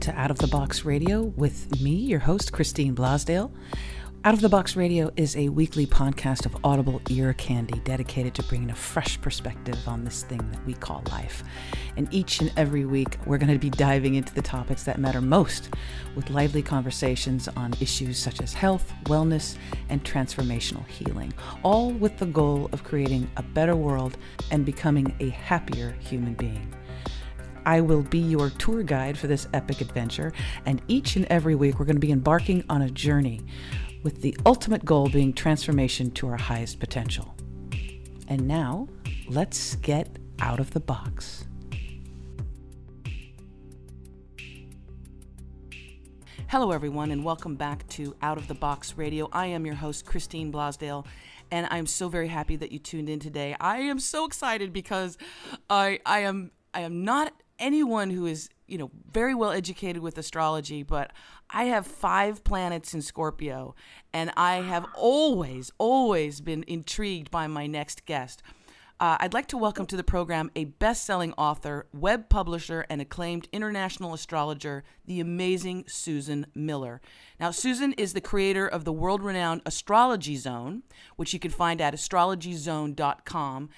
to Out of the Box Radio with me, your host, Christine Blasdale. Out of the Box Radio is a weekly podcast of audible ear candy dedicated to bringing a fresh perspective on this thing that we call life. And each and every week, we're going to be diving into the topics that matter most with lively conversations on issues such as health, wellness, and transformational healing, all with the goal of creating a better world and becoming a happier human being. I will be your tour guide for this epic adventure, and each and every week, we're going to be embarking on a journey with the ultimate goal being transformation to our highest potential. And now, let's get out of the box. Hello, everyone, and welcome back to Out of the Box Radio. I am your host, Christine Blasdale, and I'm so very happy that you tuned in today. I am so excited because I am not anyone who is, very well educated with astrology, but I have 5 planets in Scorpio, and I have always been intrigued by my next guest. I'd like to welcome to the program a best-selling author, web publisher, and acclaimed international astrologer, the amazing Susan Miller. Now, Susan is the creator of the world-renowned Astrology Zone, which you can find at astrologyzone.com.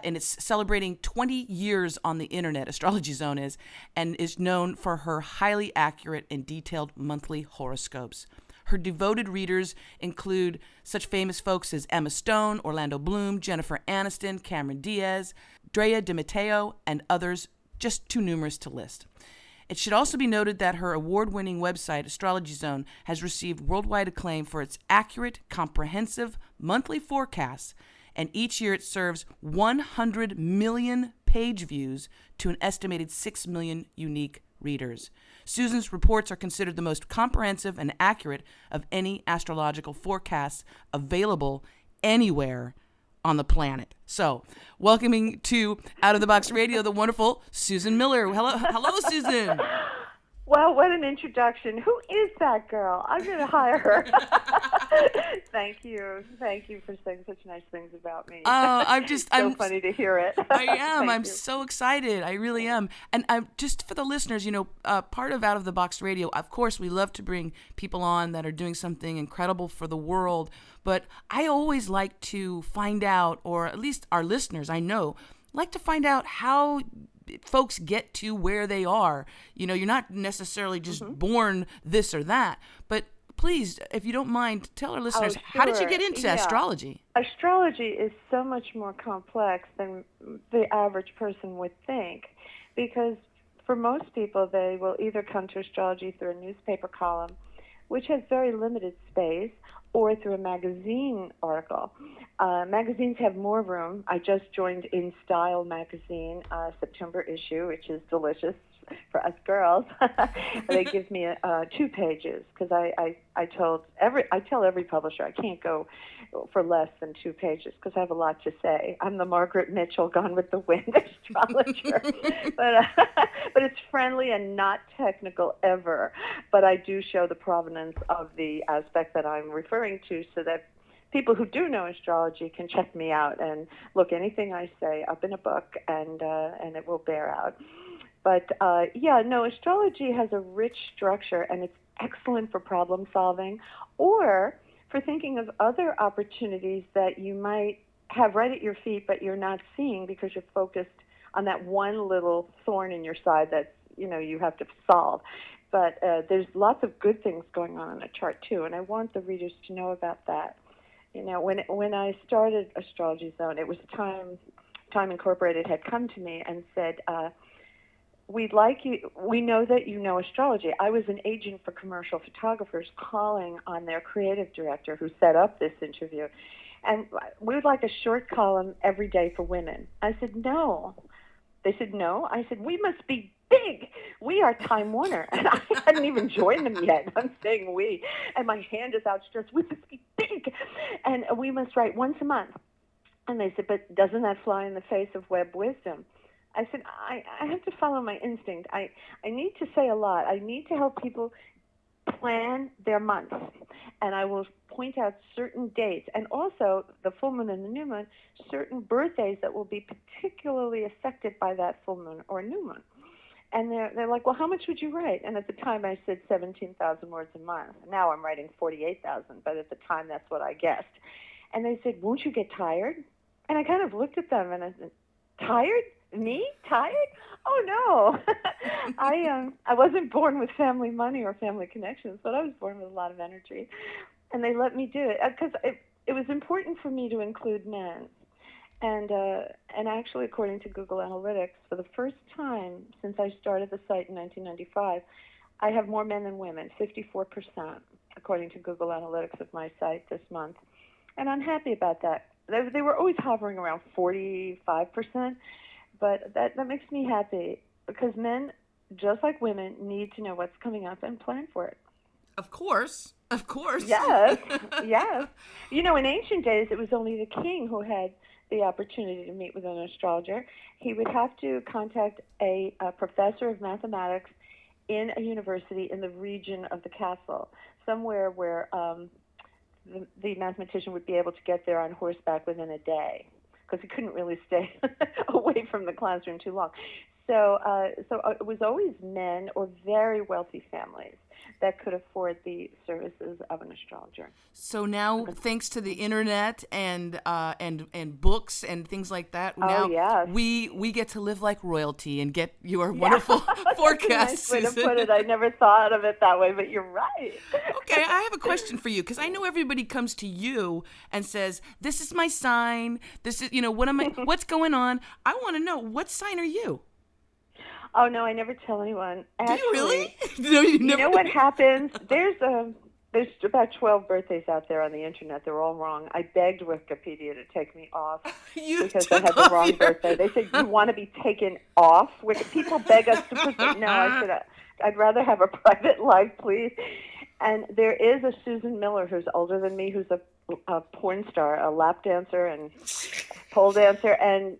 And it's celebrating 20 years on the internet, Astrology Zone is, and is known for her highly accurate and detailed monthly horoscopes. Her devoted readers include such famous folks as Emma Stone, Orlando Bloom, Jennifer Aniston, Cameron Diaz, Drea De Matteo, and others, just too numerous to list. It should also be noted that her award-winning website, Astrology Zone, has received worldwide acclaim for its accurate, comprehensive monthly forecasts, and each year it serves 100 million page views to an estimated 6 million unique readers. Susan's reports are considered the most comprehensive and accurate of any astrological forecasts available anywhere on the planet. So, welcoming to Out of the Box Radio, the wonderful Susan Miller. Hello, Susan. Well, what an introduction. Who is that girl? I'm going to hire her. Thank you. Thank you for saying such nice things about me. I'm funny to hear it. I am. I'm you. So excited. I really am. And I'm just for the listeners, part of Out of the Box Radio, of course, we love to bring people on that are doing something incredible for the world. But I always like to find out, or at least our listeners, I know, like to find out how folks get to where they are. You're not necessarily just born this or that, but please, if you don't mind, tell our listeners, how did you get into astrology? Astrology is so much more complex than the average person would think, because for most people, they will either come to astrology through a newspaper column, which has very limited space, or through a magazine article. Magazines have more room. I just joined In Style magazine, September issue, which is delicious for us girls. They give me 2 pages because I tell every publisher I can't go for less than 2 pages because I have a lot to say. I'm the Margaret Mitchell Gone with the Wind astrologer, but it's friendly and not technical ever. But I do show the provenance of the aspect that I'm referring to, so that people who do know astrology can check me out and look anything I say up in a book, and it will bear out. But astrology has a rich structure, and it's excellent for problem solving or for thinking of other opportunities that you might have right at your feet, but you're not seeing because you're focused on that one little thorn in your side that you have to solve. But there's lots of good things going on in a chart too, and I want the readers to know about that. When I started Astrology Zone, it was Time Incorporated had come to me and said, we'd like you, we know that you know astrology. I was an agent for commercial photographers calling on their creative director who set up this interview. And we would like a short column every day for women. I said, no. They said, no. I said, we must be big. We are Time Warner. And I hadn't even joined them yet. I'm saying we. And my hand is outstretched. We must be big. And we must write once a month. And they said, but doesn't that fly in the face of web wisdom? I said, I have to follow my instinct. I need to say a lot. I need to help people plan their months. And I will point out certain dates, and also the full moon and the new moon, certain birthdays that will be particularly affected by that full moon or new moon. And they're like, well, how much would you write? And at the time I said 17,000 words a month. Now I'm writing 48,000, but at the time that's what I guessed. And they said, won't you get tired? And I kind of looked at them and I said, tired? Me? Tired? Oh, no. I wasn't born with family money or family connections, but I was born with a lot of energy. And they let me do it because it was important for me to include men. And actually, according to Google Analytics, for the first time since I started the site in 1995, I have more men than women, 54%, according to Google Analytics of my site this month. And I'm happy about that. They were always hovering around 45%, but that makes me happy because men, just like women, need to know what's coming up and plan for it. Of course. Of course. Yes, yes. You know, in ancient days, it was only the king who had the opportunity to meet with an astrologer. He would have to contact a professor of mathematics in a university in the region of the castle, somewhere where the mathematician would be able to get there on horseback within a day, because he couldn't really stay away from the classroom too long. So it was always men or very wealthy families that could afford the services of an astrologer. So now, thanks to the internet and books and things like that, now yes. we get to live like royalty and get your wonderful forecasts. That's a nice way to put it. I never thought of it that way, but you're right. Okay, I have a question for you, because I know everybody comes to you and says, "This is my sign. This is, what's going on?" I want to know, what sign are you? Oh, no, I never tell anyone. Actually, do you really? No, you never. You know what happens? There's about 12 birthdays out there on the internet. They're all wrong. I begged Wikipedia to take me off because I had the wrong birthday. They said, you want to be taken off? People beg us to put them. No, I said, I'd rather have a private life, please. And there is a Susan Miller who's older than me, who's a porn star, a lap dancer and pole dancer, and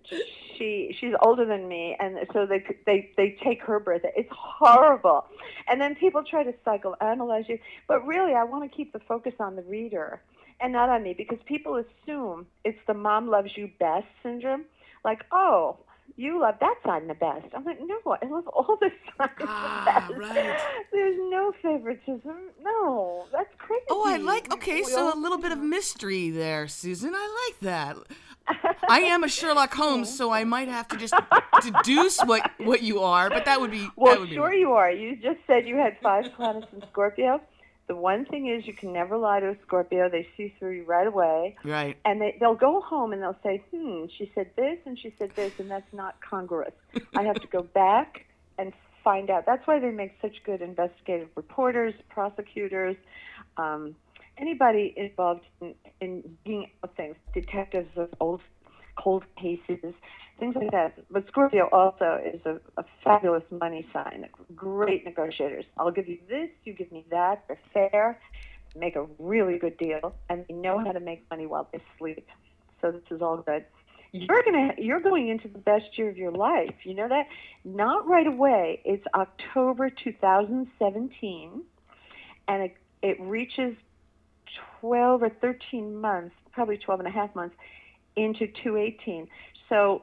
she's older than me, and so they take her birthday. It's horrible. And then people try to psychoanalyze you, but really I want to keep the focus on the reader and not on me, because people assume it's the mom loves you best syndrome. Like, oh, you love that sign the best. I'm like, no, I love all the signs the best. Right. There's no favoritism. No, that's crazy. Oh, so a little bit of mystery there, Susan. I like that. I am a Sherlock Holmes, so I might have to just deduce what you are, but that would be... Well, sure you are. You just said you had 5 planets in Scorpio. The one thing is, you can never lie to a Scorpio. They see through you right away. Right. And they'll go home and they'll say, she said this and she said this, and that's not congruous. I have to go back and find out. That's why they make such good investigative reporters, prosecutors, anybody involved in being things, detectives of old cold cases, things like that. But Scorpio also is a fabulous money sign, great negotiators. I'll give you this, you give me that, they're fair, make a really good deal, and they know how to make money while they sleep. So this is all good. You're going into the best year of your life. You know that? Not right away. It's October 2017, and it reaches 12 or 13 months, probably 12 and a half months, into 2018. So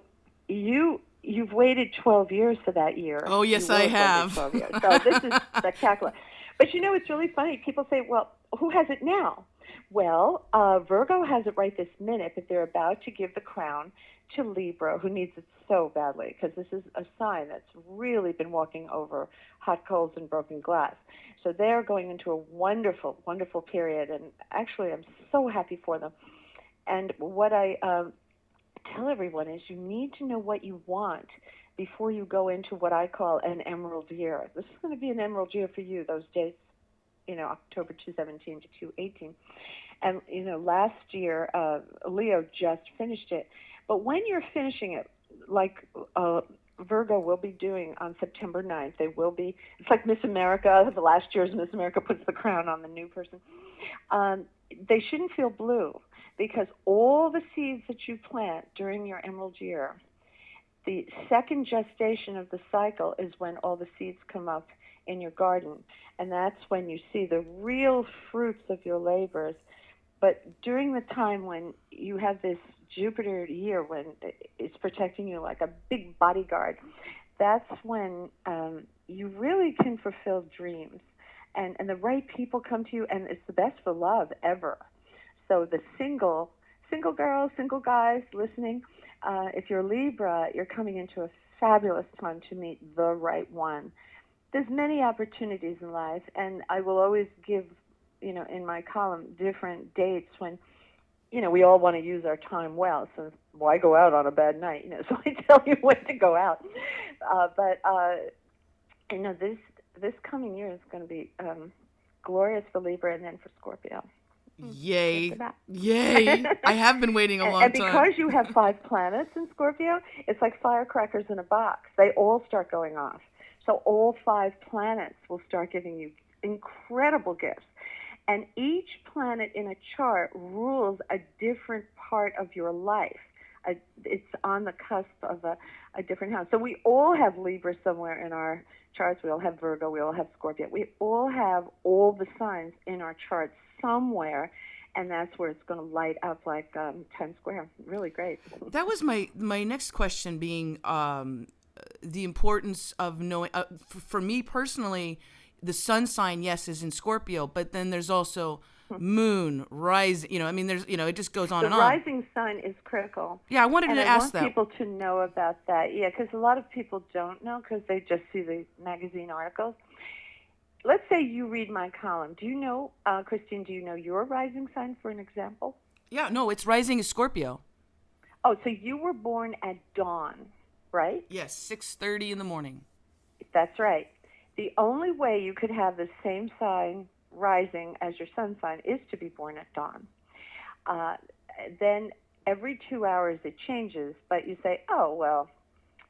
you've waited 12 years for that year. Oh, yes, I have. 12 years. So this is spectacular. But it's really funny. People say, well, who has it now? Well, Virgo has it right this minute, but they're about to give the crown to Libra, who needs it so badly, because this is a sign that's really been walking over hot coals and broken glass. So they're going into a wonderful, wonderful period, and actually I'm so happy for them. And what I tell everyone is, you need to know what you want before you go into what I call an emerald year. This is going to be an emerald year for you, those dates, October 2017 to 2018. And, last year, Leo just finished it. But when you're finishing it, like Virgo will be doing on September 9th, it's like Miss America, the last year's Miss America puts the crown on the new person. They shouldn't feel blue, because all the seeds that you plant during your emerald year, the second gestation of the cycle is when all the seeds come up in your garden, and that's when you see the real fruits of your labors. But during the time when you have this Jupiter year, when it's protecting you like a big bodyguard, that's when you really can fulfill dreams, and the right people come to you, and it's the best for love ever. So the single girls, single guys listening, if you're Libra, you're coming into a fabulous time to meet the right one. There's many opportunities in life, and I will always give, in my column, different dates when, we all want to use our time well. So why go out on a bad night? So I tell you when to go out. This coming year is going to be glorious for Libra and then for Scorpio. Yay. Yay. I have been waiting a long time. And time. because you have 5 planets in Scorpio, it's like firecrackers in a box. They all start going off. So all 5 planets will start giving you incredible gifts. And each planet in a chart rules a different part of your life. It's on the cusp of a different house. So we all have Libra somewhere in our charts. We all have Virgo. We all have Scorpio. We all have all the signs in our charts somewhere, and that's where it's going to light up like Times Square. Really great. That was my next question, being the importance of knowing. For me personally, the sun sign, yes, is in Scorpio, but then there's also moon, rise. There's, it just goes on and on. The rising sign is critical. Yeah, I wanted to ask that. I want people to know about that. Yeah, because a lot of people don't know because they just see the magazine articles. Let's say you read my column. Do you know, Christine, do you know your rising sign, for an example? Yeah, no, its rising is Scorpio. Oh, so you were born at dawn, right? Yes, 6:30 in the morning. That's right. The only way you could have the same sign rising as your sun sign is to be born at dawn. Then every 2 hours it changes, but you say, oh, well,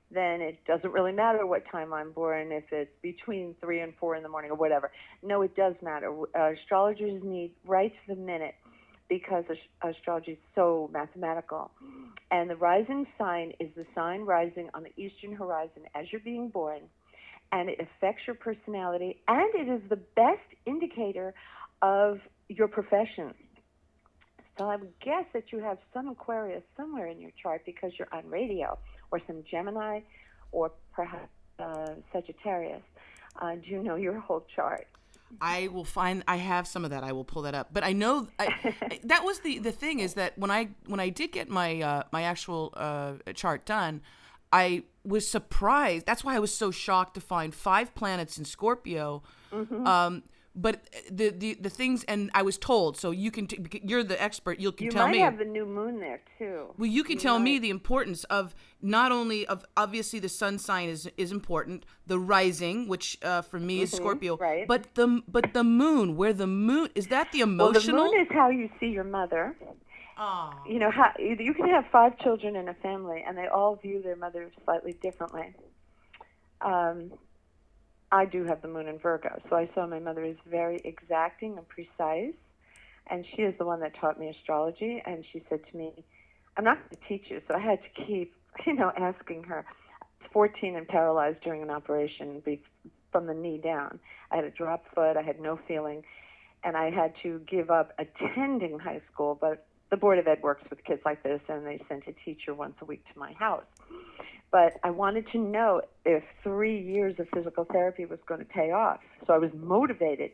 then it doesn't really matter what time I'm born, if it's between 3 and 4 in the morning or whatever. No, it does matter. Astrologers need right to the minute because astrology is so mathematical. And the rising sign is the sign rising on the eastern horizon as you're being born, and it affects your personality, and it is the best indicator of your profession. So I would guess that you have some Aquarius somewhere in your chart because you're on radio, or some Gemini, or perhaps Sagittarius. Do you know your whole chart? I have some of that. I will pull that up. But I know that was the thing, is that when I did get my my actual chart done, I was surprised. That's why I was so shocked to find 5 planets in Scorpio. Mm-hmm. But the things, and I was told, so you can, you're the expert, you can tell me. You might have the new moon there too. Well, you can tell me the importance of not only of, obviously the sun sign is important, the rising, which for me is Scorpio, right. but the moon, where the moon, is that the emotional? Well, the moon is how you see your mother. Oh. How you can have 5 children in a family, and they all view their mother slightly differently. I do have the moon in Virgo, so I saw my mother is very exacting and precise, and she is the one that taught me astrology, and she said to me, I'm not going to teach you, so I had to keep, asking her. I was 14 and paralyzed during an operation from the knee down. I had a drop foot, I had no feeling, and I had to give up attending high school, but the Board of Ed works with kids like this, and they sent a teacher once a week to my house. But I wanted to know if 3 years of physical therapy was going to pay off. So I was motivated.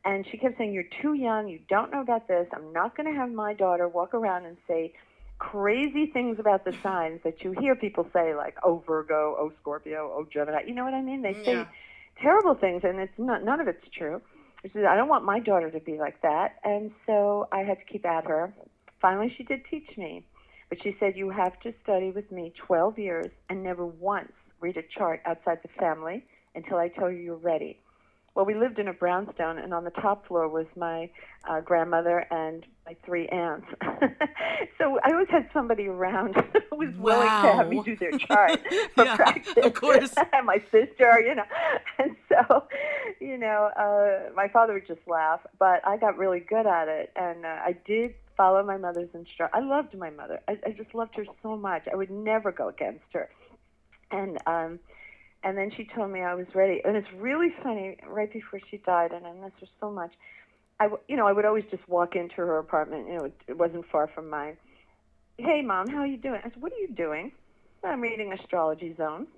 And she kept saying, you're too young, you don't know about this. I'm not going to have my daughter walk around and say crazy things about the signs that you hear people say, like, oh, Virgo, oh, Scorpio, oh, Gemini. You know what I mean? They say terrible things, and it's none of it's true. She said, I don't want my daughter to be like that. And so I had to keep at her. Finally, she did teach me. But she said, you have to study with me 12 years and never once read a chart outside the family until I tell you you're ready. Well, we lived in a brownstone, and on the top floor was my grandmother and my 3 aunts. So I always had somebody around who was willing to have me do their chart for practice. Of course. And my sister, And so, my father would just laugh, but I got really good at it, and I did follow my mother's instructions. I loved my mother. I just loved her so much. I would never go against her. And then she told me I was ready. And it's really funny, right before she died, and I miss her so much, I would always just walk into her apartment. It wasn't far from mine. Hey, Mom, how are you doing? I said, what are you doing? I'm reading Astrology Zone.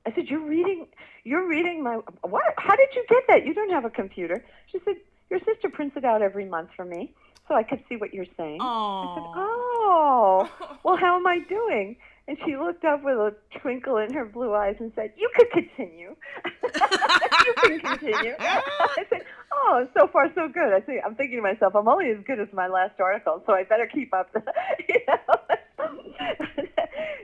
I said, you're reading my, what? How did you get that? You don't have a computer. She said, your sister prints it out every month for me so I could see what you're saying. I said, Oh. oh, well, how am I doing? And she looked up with a twinkle in her blue eyes and said, you could continue. You can continue. I said, oh, so far so good. I say, I'm thinking to myself, I'm only as good as my last article, so I better keep up. You know?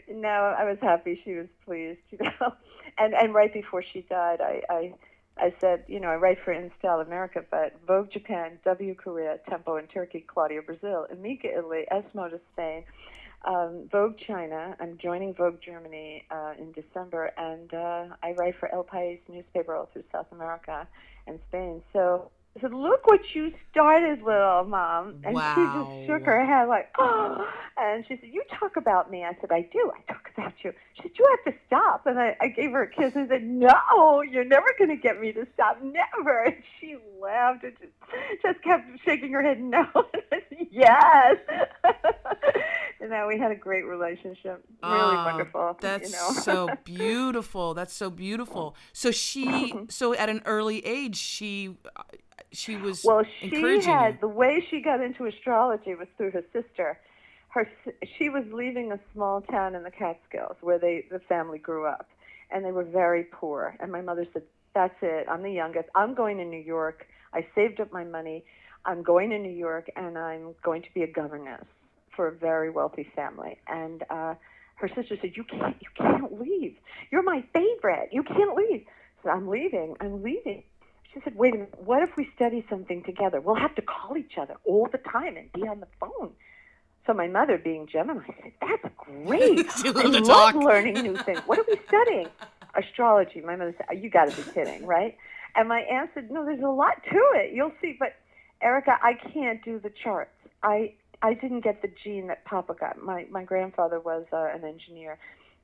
No, I was happy. She was pleased, you know. And right before she died, I said, you know, I write for In Style America, but Vogue Japan, W Korea, Tempo in Turkey, Claudia Brazil, Amica Italy, Esmo Spain, Vogue China. I'm joining Vogue Germany in December, and I write for El País newspaper all through South America and Spain. So I said, look what you started, little mom. And she just shook her head like, oh. And she said, you talk about me. I said, I do. I talk about you. She said, you have to stop. And I gave her a kiss and said, no, you're never going to get me to stop. Never. And she laughed and just kept shaking her head, no. And I said, yes. And then we had a great relationship. Really wonderful. That's you know. so beautiful. That's so beautiful. So so at an early age, she was encouraging had you. the way she got into astrology was through her sister. She was leaving a small town in the Catskills where the family grew up, and they were very poor. And my mother said, "That's it. I'm the youngest. I'm going to New York. I saved up my money. I'm going to New York, and I'm going to be a governess for a very wealthy family." And her sister said, "You can't leave. You're my favorite. You can't leave." I said, "I'm leaving. I'm leaving." She said, "Wait a minute. What if we study something together? We'll have to call each other all the time and be on the phone." So my mother, being Gemini, said, "That's great. I love learning new things. What are we studying?" Astrology. My mother said, "You got to be kidding, right?" And my aunt said, "No, there's a lot to it. You'll see." But Erica, I can't do the charts. I didn't get the gene that Papa got. My grandfather was an engineer.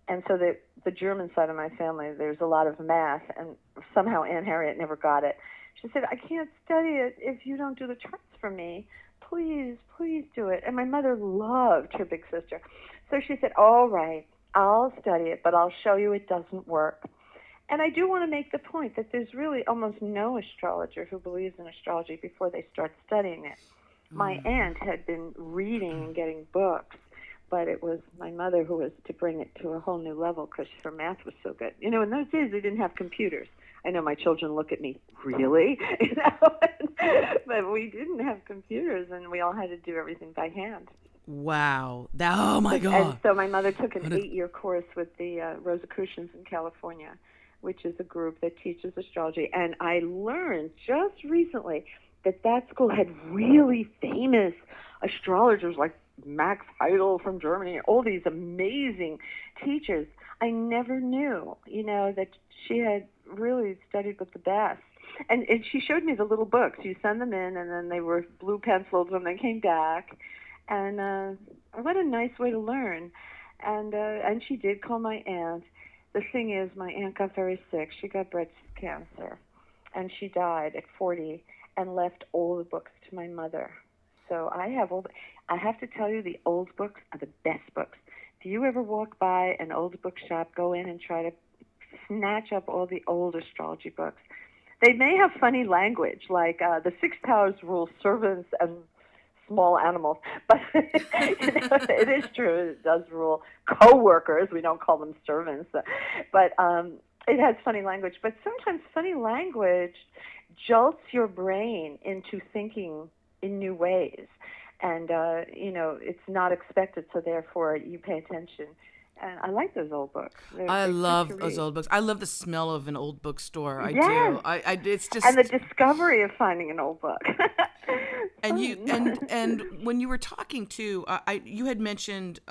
And so the German side of my family, there's a lot of math, and somehow Aunt Harriet never got it. She said, "I can't study it if you don't do the charts for me. Please, please do it." And my mother loved her big sister. So she said, "All right, I'll study it, but I'll show you it doesn't work." And I do want to make the point that there's really almost no astrologer who believes in astrology before they start studying it. My aunt had been reading and getting books, but it was my mother who was to bring it to a whole new level because her math was so good. You know, in those days, they didn't have computers. I know my children look at me, really? You know, but we didn't have computers, and we all had to do everything by hand. Wow. Oh, my God. And so my mother took an 8-year course with the Rosicrucians in California, which is a group that teaches astrology. And I learned just recently that school had really famous astrologers like Max Heidel from Germany, all these amazing teachers. I never knew, you know, that she had really studied with the best. And she showed me the little books. You send them in, and then they were blue penciled when they came back. And what a nice way to learn. And she did call my aunt. The thing is, my aunt got very sick. She got breast cancer, and she died at 40 and left all the books to my mother. So I have to tell you, the old books are the best books. Do you ever walk by an old bookshop, go in and try to snatch up all the old astrology books? They may have funny language, like the 6 powers rule servants and small animals, but you know, it is true. It does rule co-workers. We don't call them servants, but it has funny language. But sometimes funny language jolts your brain into thinking in new ways, and you know, it's not expected, so therefore you pay attention. And I like those old books. I love those old books. I love the smell of an old bookstore. I Yes. do. It's just, and the discovery of finding an old book. and and when you were talking to, you had mentioned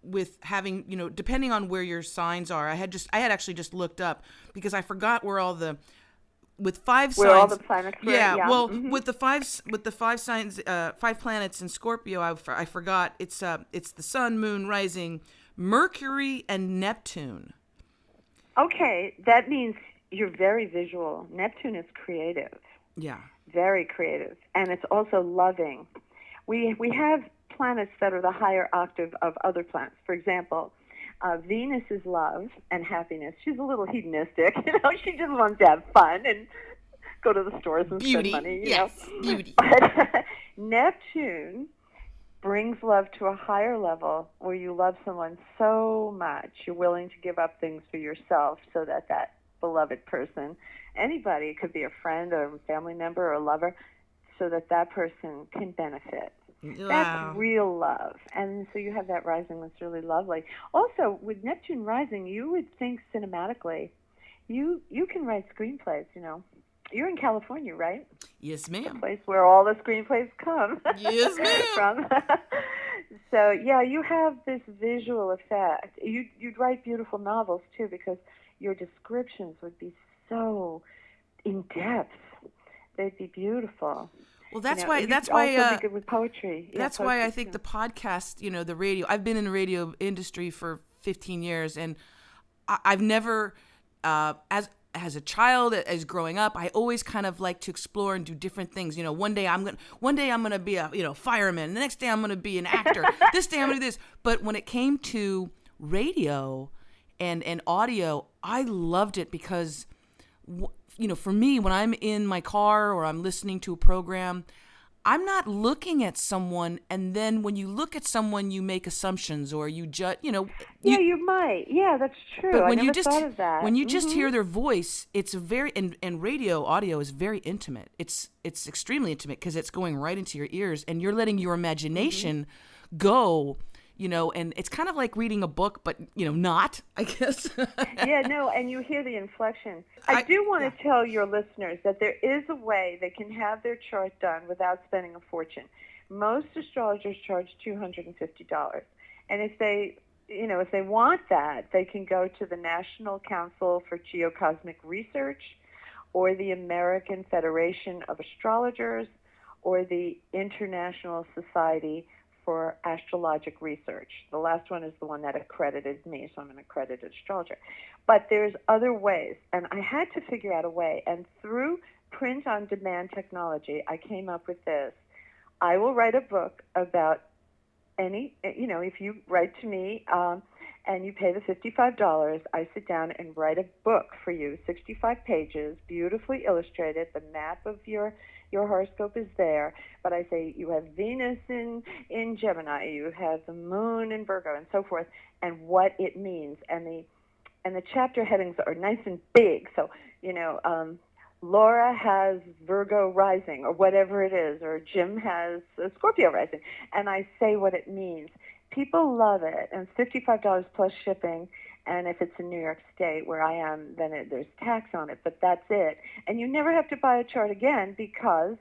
with having, you know, depending on where your signs are. I had actually just looked up because I forgot where all the with 5 where signs. all the planets were. Yeah. Well, Mm-hmm. with the 5 signs, 5 planets in Scorpio, I forgot. It's the Sun, Moon, Rising, Mercury, and Neptune. Okay, that means you're very visual. Neptune is creative. Yeah. Very creative, and it's also loving. We have planets that are the higher octave of other planets. For example, Venus is love and happiness. She's a little hedonistic, she just wants to have fun and go to the stores and Beauty. spend money, Yes, beauty. But Neptune brings love to a higher level where you love someone so much you're willing to give up things for yourself so that that beloved person, anybody, it could be a friend or a family member or a lover, so that that person can benefit. Wow. That's real love. And so you have that rising that's really lovely. Also, with Neptune rising, you would think cinematically. You can write screenplays, You're in California, right? Yes, ma'am. The place where all the screenplays come. Yes, ma'am. From. So, yeah, you have this visual effect. You'd write beautiful novels, too, because your descriptions would be so in-depth. They'd be beautiful. Well, that's why. That's why. Also be good with poetry. That's why I think the podcast, the radio. I've been in the radio industry for 15 years, and I've never, as a child, as growing up, I always kind of like to explore and do different things. One day I'm gonna be a fireman. And the next day I'm gonna be an actor. This day I'm gonna do this. But when it came to radio and audio, I loved it because, for me, when I'm in my car or I'm listening to a program, I'm not looking at someone, and then when you look at someone, you make assumptions or you judge, Yeah, you might. Yeah, that's true. But when I never thought of that. When you just hear their voice, it's and radio audio is very intimate. It's extremely intimate because it's going right into your ears, and you're letting your imagination go. And it's kind of like reading a book, but, not, I guess. Yeah, no, and you hear the inflection. I do want to tell your listeners that there is a way they can have their chart done without spending a fortune. Most astrologers charge $250. And if they want that, they can go to the National Council for Geocosmic Research or the American Federation of Astrologers or the International Society for Astrologic Research. The last one is the one that accredited me, so I'm an accredited astrologer. But there's other ways, and I had to figure out a way. And through print-on-demand technology, I came up with this. I will write a book about if you write to me and you pay the $55, I sit down and write a book for you, 65 pages, beautifully illustrated. The map of your horoscope is there, but I say you have Venus in Gemini, you have the moon in Virgo, and so forth, and what it means. And the chapter headings are nice and big. So, Laura has Virgo rising, or whatever it is, or Jim has a Scorpio rising, and I say what it means. People love it, and it's $55 plus shipping. And if it's in New York State, where I am, then there's tax on it, but that's it. And you never have to buy a chart again because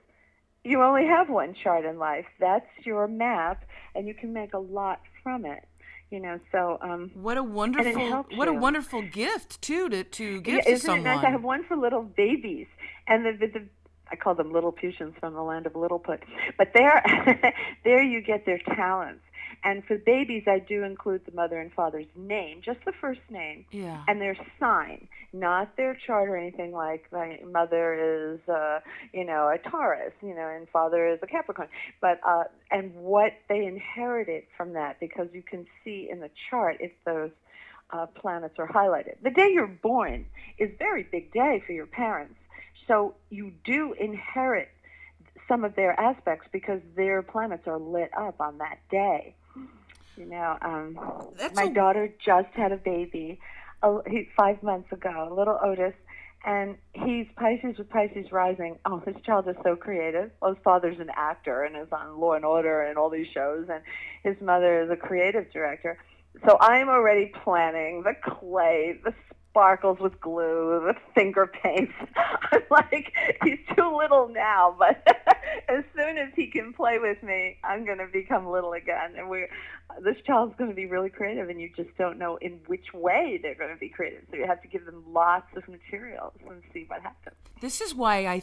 you only have one chart in life. That's your map, and you can make a lot from it. So what a wonderful gift too to give to someone. Isn't it nice? I have one for little babies, and the I call them little Putians from the land of Littleput. But there you get their talents. And for babies, I do include the mother and father's name, just the first name, and their sign, not their chart or anything like my mother is, a Taurus, and father is a Capricorn. But and what they inherited from that, because you can see in the chart if those planets are highlighted. The day you're born is a very big day for your parents, so you do inherit some of their aspects because their planets are lit up on that day. My daughter just had a baby 5 months ago, little Otis, and he's Pisces with Pisces rising. Oh, his child is so creative. Well, his father's an actor and is on Law and Order and all these shows, and his mother is a creative director. So I'm already planning the clay, the sparkles with glue, the finger paints. I'm like, he's too little now, but as soon as he can play with me, I'm going to become little again. And this child's going to be really creative, and you just don't know in which way they're going to be creative. So you have to give them lots of materials and see what happens. This is why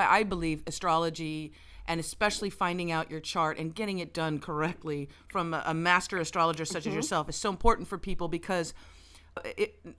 I believe astrology, and especially finding out your chart and getting it done correctly from a master astrologer such as yourself, is so important for people because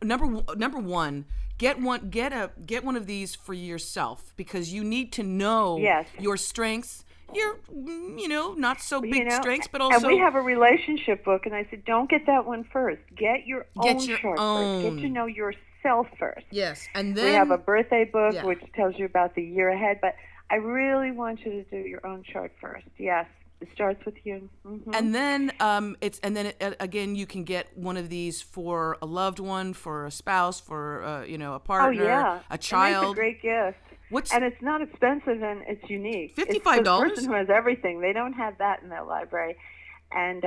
number one, get one of these for yourself because you need to know your strengths, your, not so big strengths, but And also we have a relationship book, and I said, don't get that one first. Get your own your chart own. first. Get to know yourself first. Yes, and then we have a birthday book yeah. which tells you about the year ahead, but I really want you to do your own chart first. Yes, it starts with you. Mm-hmm. And then again, you can get one of these for a loved one, for a spouse, for a partner, a child. It makes a great gift. And it's not expensive, and it's unique. $55. It's the person who has everything. They don't have that in their library. And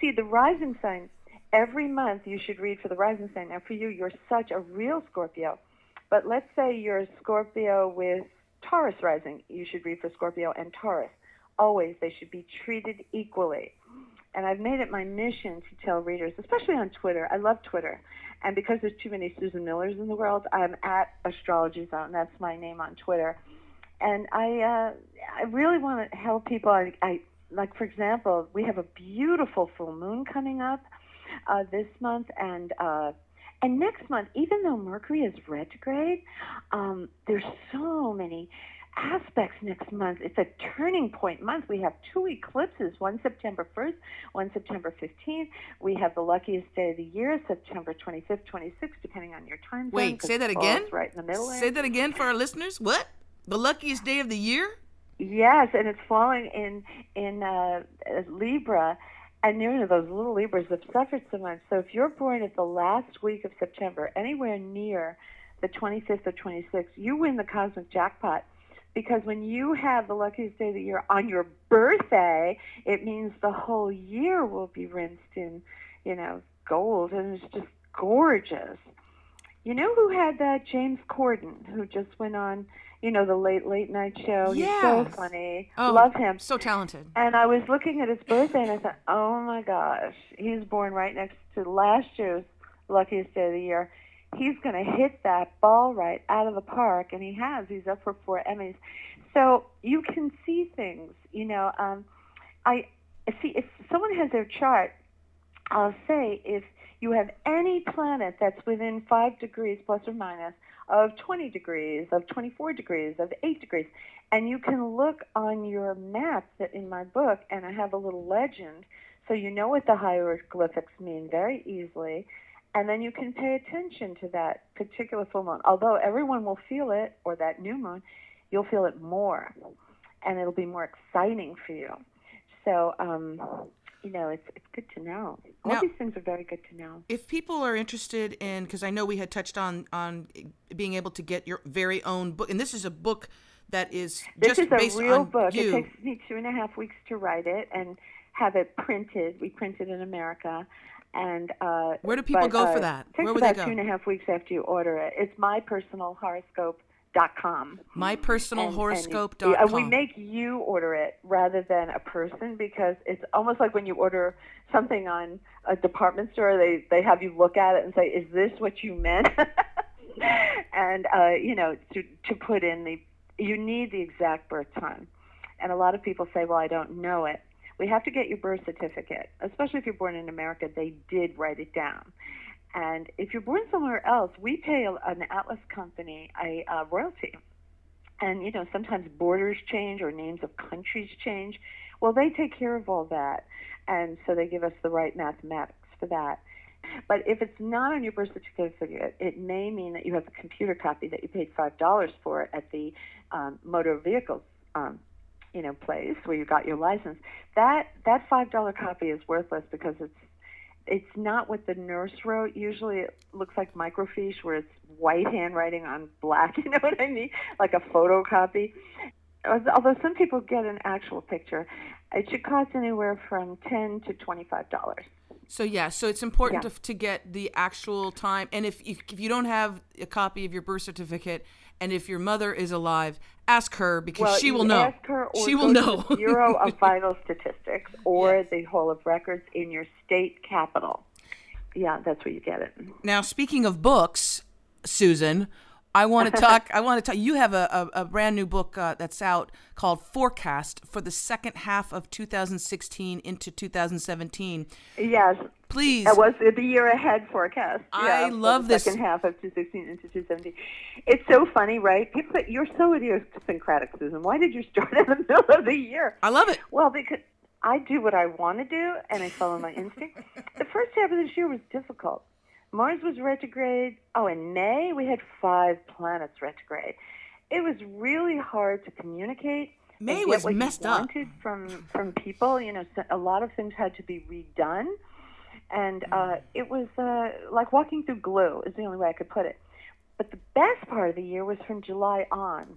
see, the rising sign, every month you should read for the rising sign. Now, for you, you're such a real Scorpio. But let's say you're a Scorpio with Taurus rising. You should read for Scorpio and Taurus. Always, they should be treated equally. And I've made it my mission to tell readers, especially on Twitter. I love Twitter. And because there's too many Susan Millers in the world, I'm at Astrology Zone. That's my name on Twitter. And I really want to help people. I like, for example, we have a beautiful full moon coming up this month, and next month, even though Mercury is retrograde, there's so many aspects next month. It's a turning point month. We have 2 eclipses, one September 1st, one September 15th. We have the luckiest day of the year, September 25th, 26th, depending on your time zone. Wait, say that again? Right in the middle there. Say that again for our listeners. What? The luckiest day of the year? Yes, and it's falling in Libra. And those little Libras have suffered so much. So if you're born at the last week of September, anywhere near the 25th or 26th, you win the cosmic jackpot. Because when you have the luckiest day of the year on your birthday, it means the whole year will be rinsed in, gold, and it's just gorgeous. You know who had that? James Corden, who just went on, the late night show. Yes. He's so funny. Oh, love him. So talented. And I was looking at his birthday, and I thought, oh my gosh, he's born right next to last year's luckiest day of the year. He's going to hit that ball right out of the park, and he has. He's up for 4 Emmys. So you can see things, I see if someone has their chart, I'll say if you have any planet that's within 5 degrees plus or minus of 20 degrees, of 24 degrees, of 8 degrees, and you can look on your map that in my book, and I have a little legend, so you know what the hieroglyphics mean very easily. And then you can pay attention to that particular full moon. Although everyone will feel it, or that new moon, you'll feel it more. And it'll be more exciting for you. So, it's good to know. All these things are very good to know. If people are interested in, because I know we had touched on being able to get your very own book, and this is a book that is just based on you. This is a real book. It takes me 2.5 weeks to write it and have it printed. We print it in America. And where do people go for that? Where would they go? It takes about 2.5 weeks after you order it. It's mypersonalhoroscope.com. Mypersonalhoroscope.com. And we make you order it rather than a person, because it's almost like when you order something on a department store, they have you look at it and say, is this what you meant? And, to put in you need the exact birth time. And a lot of people say, well, I don't know it. We have to get your birth certificate, especially if you're born in America. They did write it down. And if you're born somewhere else, we pay an Atlas company a royalty. And, sometimes borders change or names of countries change. Well, they take care of all that. And so they give us the right mathematics for that. But if it's not on your birth certificate, it may mean that you have a computer copy that you paid $5 for at the motor vehicles place where you got your license. That $5 copy is worthless because it's not what the nurse wrote. Usually it looks like microfiche where it's white handwriting on black, you know what I mean? Like a photocopy. Although some people get an actual picture. It should cost anywhere from $10 to $25. So it's important to get the actual time. And if you don't have a copy of your birth certificate, and if your mother is alive, ask her, because she will know. Ask her, or she will know. To the Bureau of Vital Statistics or the Hall of Records in your state capital. Yeah, that's where you get it. Now, speaking of books, Susan, I want to talk. You have a brand new book that's out called Forecast for the second half of 2016 into 2017. Yes, Please. That was the year ahead forecast. I For love the this. second half of 216 into 217. It's so funny, right? People say, you're so idiosyncratic, Susan. Why did you start in the middle of the year? I love it. Well, because I do what I want to do, and I follow my instinct. The first half of this year was difficult. Mars was retrograde. Oh, in May, we had 5 planets retrograde. It was really hard to communicate. May and was get what messed you up. wanted from people. So a lot of things had to be redone. And it was like walking through glue is the only way I could put it. But the best part of the year was from July on.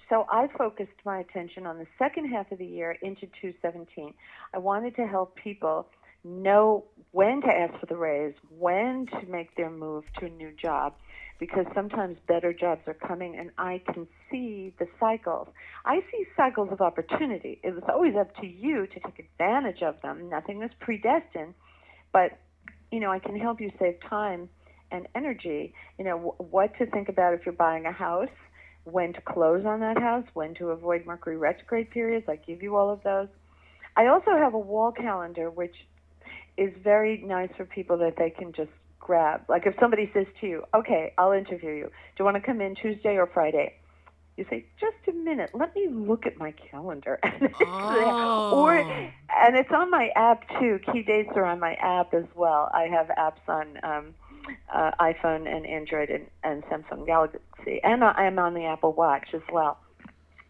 So I focused my attention on the second half of the year into 217. I wanted to help people know when to ask for the raise, when to make their move to a new job, because sometimes better jobs are coming, and I can see the cycles. I see cycles of opportunity. It was always up to you to take advantage of them. Nothing is predestined. But, I can help you save time and energy, what to think about if you're buying a house, when to close on that house, when to avoid Mercury retrograde periods. I give you all of those. I also have a wall calendar, which is very nice for people that they can just grab. Like if somebody says to you, okay, I'll interview you. Do you want to come in Tuesday or Friday? You say, just a minute, let me look at my calendar. And it's on my app, too. Key dates are on my app as well. I have apps on iPhone and Android and Samsung Galaxy. And I'm on the Apple Watch as well.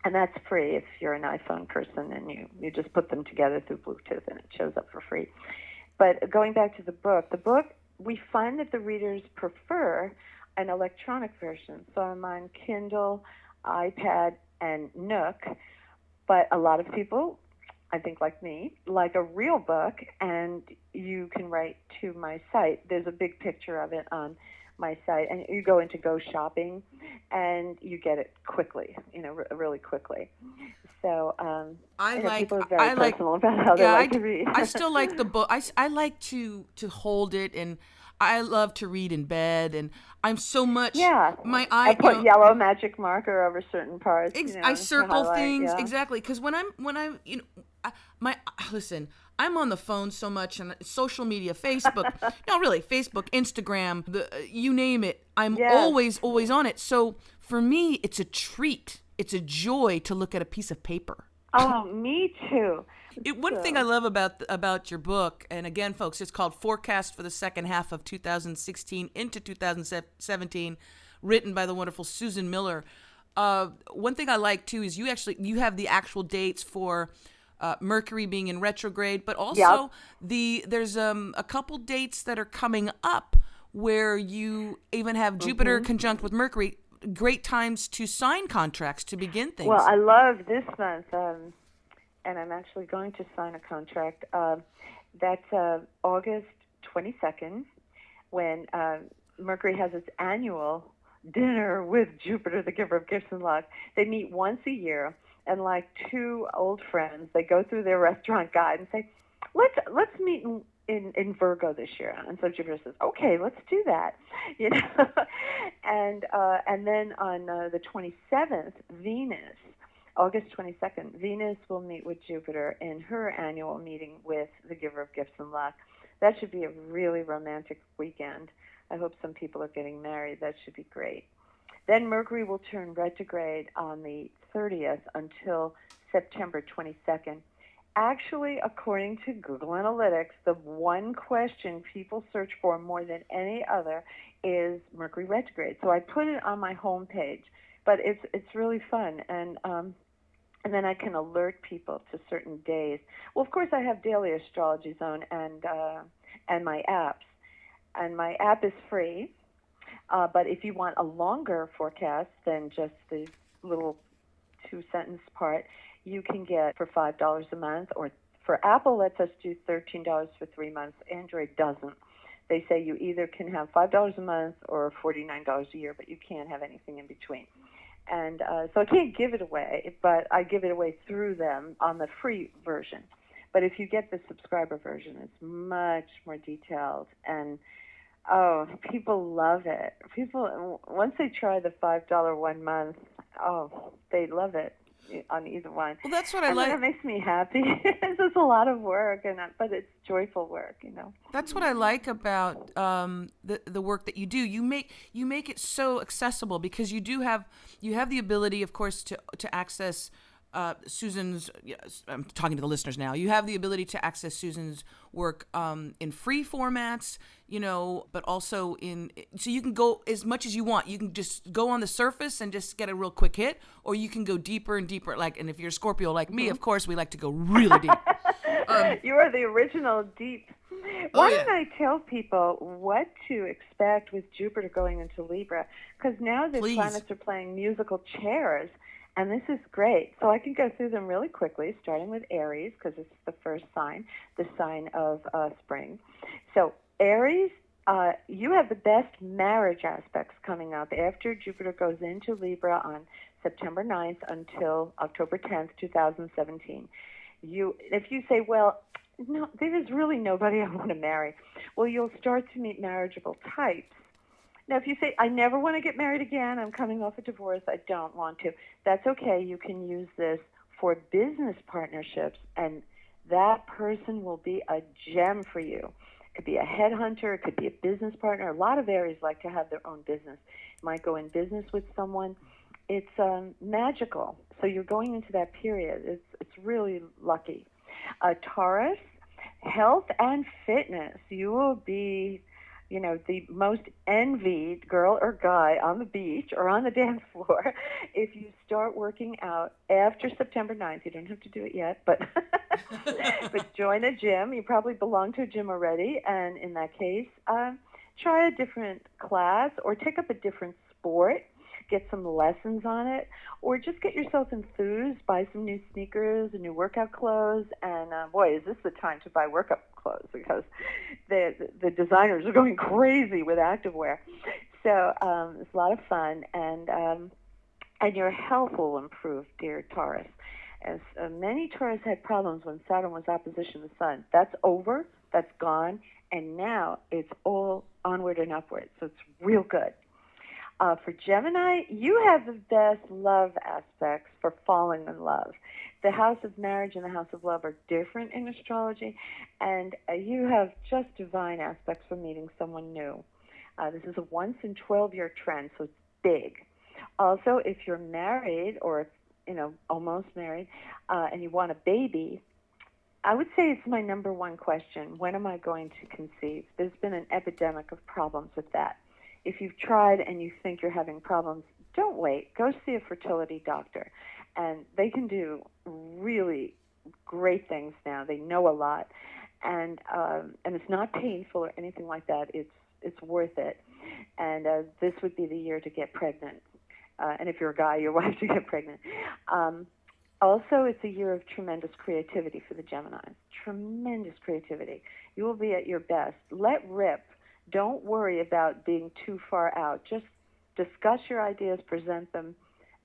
And that's free if you're an iPhone person, and you just put them together through Bluetooth, and it shows up for free. But going back to the book, we find that the readers prefer an electronic version. So I'm on Kindle, iPad, and Nook, but a lot of people, I think like me, like a real book, and you can write to my site. There's a big picture of it on my site, and you go into Go Shopping, and you get it quickly, really quickly. So people are very personal about how they like to read. I still like the book. I like to hold it, and I love to read in bed, and I'm so much. Yeah, I put yellow magic marker over certain parts. I circle things yeah. exactly, because when I'm listen, I'm on the phone so much, and social media, Facebook, Facebook, Instagram, you name it. I'm always on it. So for me, it's a treat. It's a joy to look at a piece of paper. Oh, me too. One thing I love about your book, and again, folks, it's called Forecast for the Second Half of 2016 into 2017, written by the wonderful Susan Miller. One thing I like too is you have the actual dates for Mercury being in retrograde, but also there's a couple dates that are coming up where you even have Jupiter conjunct with Mercury. Great times to sign contracts, to begin things. Well, I love this month, and I'm actually going to sign a contract. That's August 22nd, when Mercury has its annual dinner with Jupiter, the giver of gifts and luck. They meet once a year, and like two old friends, they go through their restaurant guide and say, let's meet in Virgo this year. And so Jupiter says, okay, let's do that. And then on the 27th, Venus, August 22nd, Venus will meet with Jupiter in her annual meeting with the giver of gifts and luck. That should be a really romantic weekend. I hope some people are getting married. That should be great. Then Mercury will turn retrograde on the 30th until September 22nd. Actually, according to Google Analytics, the one question people search for more than any other is Mercury retrograde. So I put it on my homepage, but it's really fun, and then I can alert people to certain days. Well, of course, I have daily Astrology Zone and my apps, and my app is free. But if you want a longer forecast than just the little 2-sentence part, you can get for $5 a month, or for Apple lets us do $13 for 3 months. Android doesn't. They say you either can have $5 a month or $49 a year, but you can't have anything in between. And so I can't give it away, but I give it away through them on the free version. But if you get the subscriber version, it's much more detailed, and people love it. People, once they try the $5 1 month, they love it. on either one. Well, that's what I and like. It makes me happy. It's a lot of work, but it's joyful work, That's what I like about the work that you do. You make it so accessible because you have the ability, of course, to access Susan's. Yes, I'm talking to the listeners now. You have the ability to access Susan's work in free formats, but also so you can go as much as you want. You can just go on the surface and just get a real quick hit, or you can go deeper and deeper. And if you're a Scorpio like me, of course, we like to go really deep. You are the original deep. Why don't I tell people what to expect with Jupiter going into Libra? Because now the planets are playing musical chairs, and this is great. So I can go through them really quickly, starting with Aries, because it's the first sign, the sign of spring. So Aries, you have the best marriage aspects coming up after Jupiter goes into Libra on September 9th until October 10th, 2017. If you say, well, no, there's really nobody I want to marry, well, you'll start to meet marriageable types. Now, if you say, I never want to get married again, I'm coming off a divorce, I don't want to, that's okay. You can use this for business partnerships, and that person will be a gem for you. It could be a headhunter, it could be a business partner. A lot of Aries like to have their own business. You might go in business with someone. It's magical. So you're going into that period. It's really lucky. Taurus, health and fitness. You will be, the most envied girl or guy on the beach or on the dance floor if you start working out after September 9th. You don't have to do it yet, but but join a gym. You probably belong to a gym already, and in that case, try a different class or take up a different sport. Get some lessons on it, or just get yourself enthused, buy some new sneakers and new workout clothes, and boy, is this the time to buy workout clothes because the designers are going crazy with activewear. So it's a lot of fun, and your health will improve, dear Taurus. As many Taurus had problems when Saturn was opposition to the Sun. That's over, that's gone, and now it's all onward and upward, so it's real good. For Gemini, you have the best love aspects for falling in love. The house of marriage and the house of love are different in astrology, and you have just divine aspects for meeting someone new. This is a once-in-12-year trend, so it's big. Also, if you're married or, almost married, and you want a baby, I would say it's my number one question. When am I going to conceive? There's been an epidemic of problems with that. If you've tried and you think you're having problems, don't wait. Go see a fertility doctor. And they can do really great things now. They know a lot. And it's not painful or anything like that. It's worth it. And this would be the year to get pregnant. And if you're a guy, your wife to get pregnant. Also, it's a year of tremendous creativity for the Geminis. Tremendous creativity. You will be at your best. Let rip. Don't worry about being too far out. Just discuss your ideas, present them,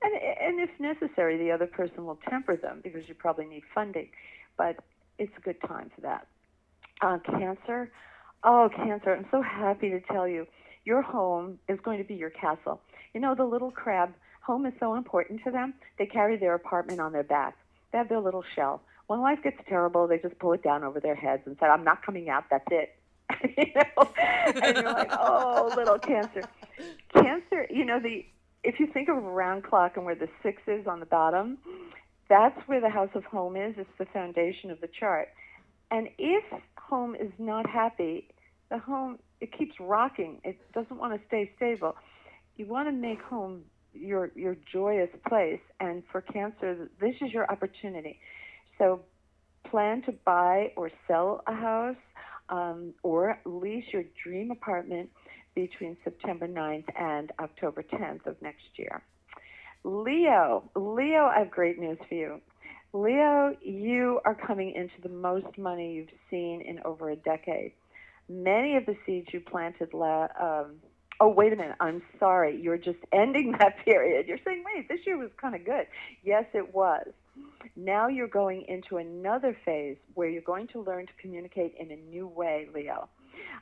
and if necessary, the other person will temper them because you probably need funding. But it's a good time for that. Cancer. Oh, Cancer, I'm so happy to tell you, your home is going to be your castle. The little crab, home is so important to them, they carry their apartment on their back. They have their little shell. When life gets terrible, they just pull it down over their heads and say, I'm not coming out, that's it. And you're like, oh, little Cancer. Cancer, if you think of a round clock and where the 6 is on the bottom, that's where the house of home is. It's the foundation of the chart. And if home is not happy, the home, it keeps rocking. It doesn't want to stay stable. You want to make home your joyous place. And for Cancer, this is your opportunity. So plan to buy or sell a house, or lease your dream apartment between September 9th and October 10th of next year. Leo, I have great news for you. Leo, you are coming into the most money you've seen in over a decade. Many of the seeds you planted oh, wait a minute, I'm sorry. You're just ending that period. You're saying, wait, this year was kind of good. Yes, it was. Now you're going into another phase where you're going to learn to communicate in a new way, Leo.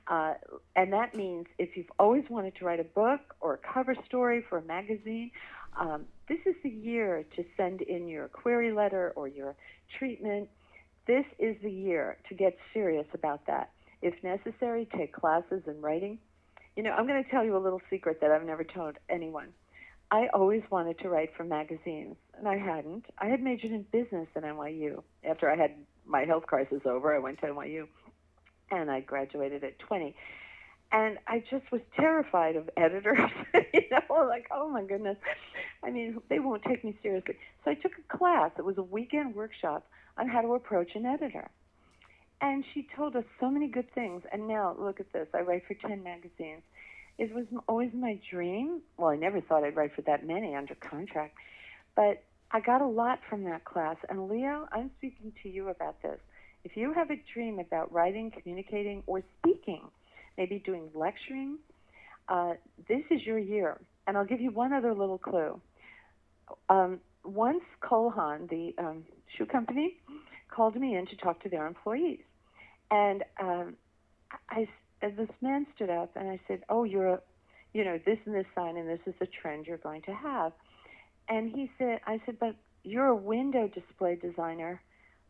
And that means if you've always wanted to write a book or a cover story for a magazine, This is the year to send in your query letter or your treatment. This is the year to get serious about that. If necessary, take classes in writing. I'm going to tell you a little secret that I've never told anyone. I always wanted to write for magazines, and I hadn't. I had majored in business at NYU. After I had my health crisis over, I went to NYU, and I graduated at 20. And I just was terrified of editors, like, oh my goodness. I mean, they won't take me seriously. So I took a class. It was a weekend workshop on how to approach an editor. And she told us so many good things. And now, look at this. I write for 10 magazines. It was always my dream. Well, I never thought I'd write for that many under contract. But I got a lot from that class. And Leo, I'm speaking to you about this. If you have a dream about writing, communicating, or speaking, maybe doing lecturing, this is your year. And I'll give you one other little clue. Once Cole Haan, the shoe company, called me in to talk to their employees. And this man stood up and I said, oh, you're this and this sign, and this is the trend you're going to have. And I said, but you're a window display designer.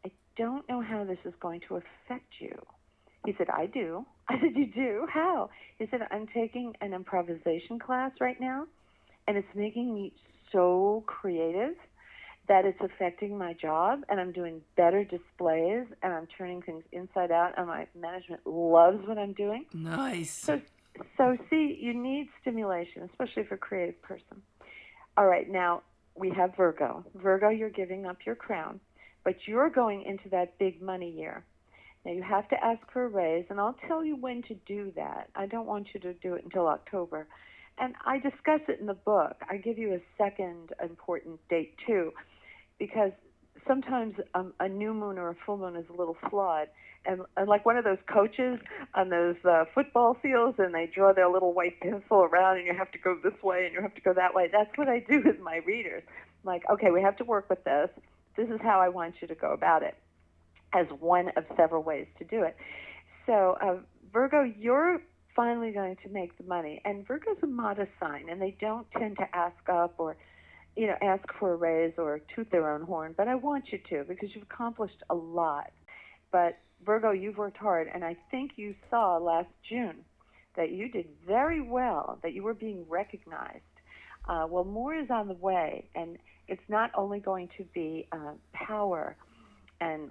I don't know how this is going to affect you. He said, I do. I said, you do? How? He said, I'm taking an improvisation class right now, and it's making me so creative that it's affecting my job, and I'm doing better displays, and I'm turning things inside out, and my management loves what I'm doing. Nice. So see, you need stimulation, especially for a creative person. All right, now we have Virgo. Virgo, you're giving up your crown, but you're going into that big money year. Now, you have to ask for a raise, and I'll tell you when to do that. I don't want you to do it until October. And I discuss it in the book. I give you a second important date, too, because sometimes a new moon or a full moon is a little flawed. And like one of those coaches on those football fields, and they draw their little white pencil around, and you have to go this way, and you have to go that way. That's what I do with my readers. I'm like, okay, we have to work with this. This is how I want you to go about it, as one of several ways to do it. So, Virgo, you're finally going to make the money. And Virgo's a modest sign, and they don't tend to ask up or, ask for a raise or toot their own horn. But I want you to, because you've accomplished a lot. But, Virgo, you've worked hard, and I think you saw last June that you did very well, that you were being recognized. Well, more is on the way, and it's not only going to be power and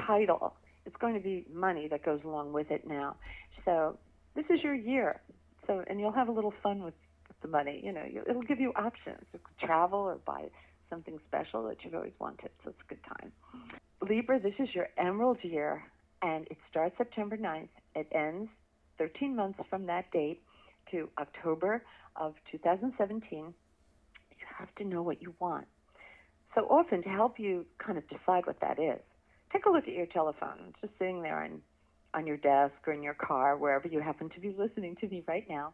title. It's going to be money that goes along with it now. So this is your year. So, and you'll have a little fun with the money. It'll give you options. You could travel or buy something special that you've always wanted. So it's a good time. Libra, this is your emerald year, and it starts September 9th. It ends 13 months from that date to October of 2017. You have to know what you want. So often, to help you kind of decide what that is, take a look at your telephone. It's just sitting there on your desk or in your car, wherever you happen to be listening to me right now.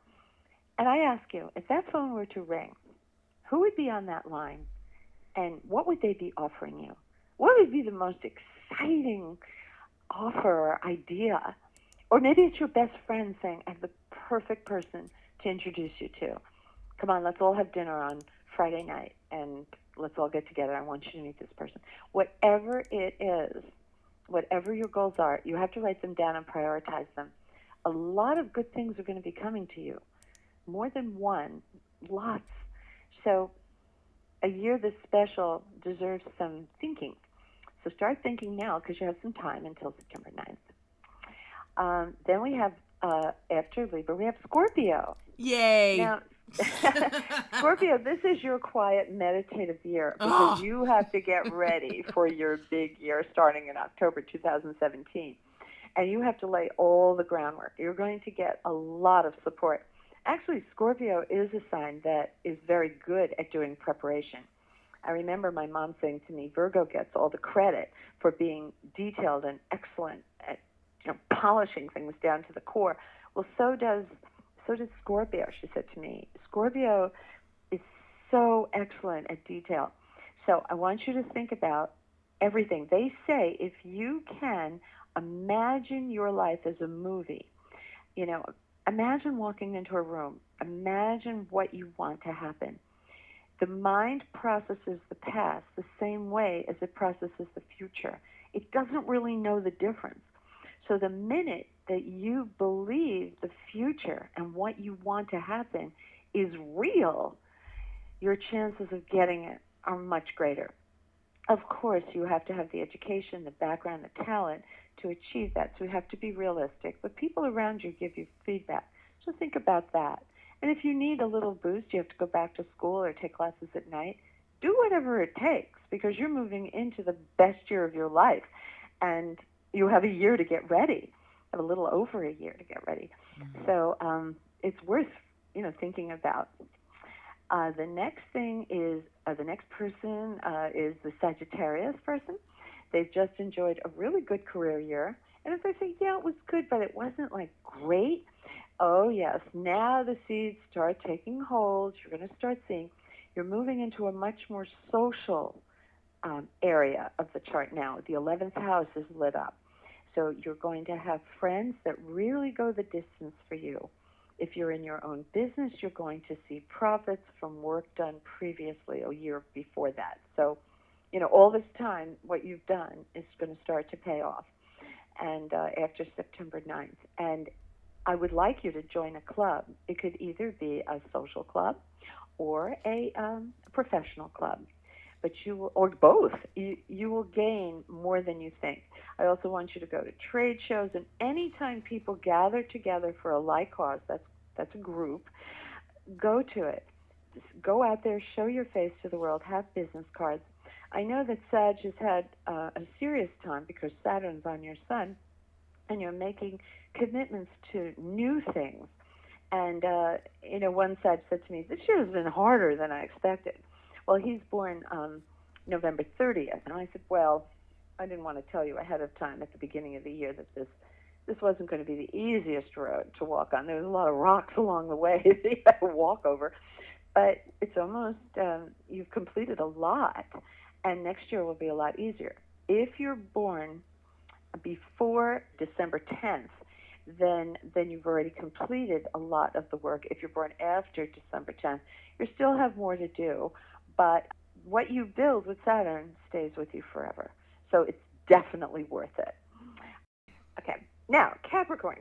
And I ask you, if that phone were to ring, who would be on that line? And what would they be offering you? What would be the most exciting offer or idea? Or maybe it's your best friend saying, I have the perfect person to introduce you to. Come on, let's all have dinner on Friday night, and let's all get together. I want you to meet this person. Whatever it is, whatever your goals are, you have to write them down and prioritize them. A lot of good things are going to be coming to you. More than one, lots. So a year this special deserves some thinking. So start thinking now, because you have some time until September 9th. Then we have, after Libra, we have Scorpio. Yay! Now, Scorpio, this is your quiet, meditative year, because you have to get ready for your big year starting in October 2017. And you have to lay all the groundwork. You're going to get a lot of support. Actually, Scorpio is a sign that is very good at doing preparation. I remember my mom saying to me, Virgo gets all the credit for being detailed and excellent at polishing things down to the core. Well, so does Scorpio, she said to me. Scorpio is so excellent at detail. So I want you to think about everything. They say if you can imagine your life as a movie, imagine walking into a room. Imagine what you want to happen. The mind processes the past the same way as it processes the future. It doesn't really know the difference. So the minute that you believe the future and what you want to happen is real, your chances of getting it are much greater. Of course, you have to have the education, the background, the talent to achieve that. So you have to be realistic. But people around you give you feedback. So think about that. And if you need a little boost, you have to go back to school or take classes at night, do whatever it takes, because you're moving into the best year of your life. And you have a year to get ready, have a little over a year to get ready. Mm-hmm. So it's worth, thinking about. The next thing is, the next person is the Sagittarius person. They've just enjoyed a really good career year. And as I say, yeah, it was good, but it wasn't like great. Oh, yes, now the seeds start taking hold. You're going to start seeing you're moving into a much more social area of the chart now. The 11th house is lit up. So you're going to have friends that really go the distance for you. If you're in your own business, you're going to see profits from work done previously, a year before that. So, all this time, what you've done is going to start to pay off, and after September 9th. And I would like you to join a club. It could either be a social club or a professional club, but or both. You will gain more than you think. I also want you to go to trade shows, and anytime people gather together for a like cause, that's a group, go to it. Just go out there, show your face to the world, have business cards. I know that Sag has had a serious time because Saturn's on your sun, and you're making commitments to new things. And, one Sag said to me, this year has been harder than I expected. Well, he's born November 30th. And I said, well, I didn't want to tell you ahead of time at the beginning of the year that this wasn't going to be the easiest road to walk on. There was a lot of rocks along the way that you had to walk over. But it's almost, you've completed a lot. And next year will be a lot easier. If you're born before December 10th, then you've already completed a lot of the work. If you're born after December 10th, you still have more to do, but what you build with Saturn stays with you forever. So it's definitely worth it. Okay, now Capricorn.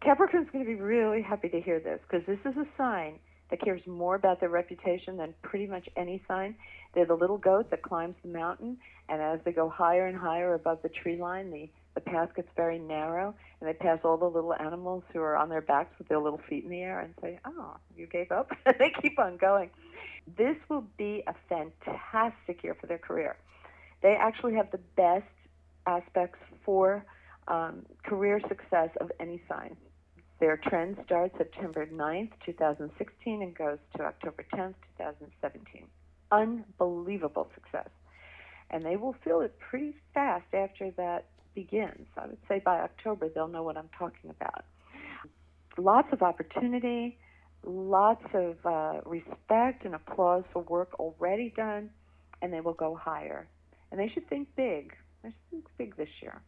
Capricorn's going to be really happy to hear this because this is a sign that cares more about their reputation than pretty much any sign. They're the little goat that climbs the mountain, and as they go higher and higher above the tree line, the path gets very narrow, and they pass all the little animals who are on their backs with their little feet in the air and say, oh, you gave up? They keep on going. This will be a fantastic year for their career. They actually have the best aspects for career success of any sign. Their trend starts September 9th, 2016, and goes to October 10th, 2017. Unbelievable success. And they will feel it pretty fast after that begins. I would say by October they'll know what I'm talking about. Lots of opportunity, lots of respect and applause for work already done, and they will go higher. And they should think big. They should think big this year.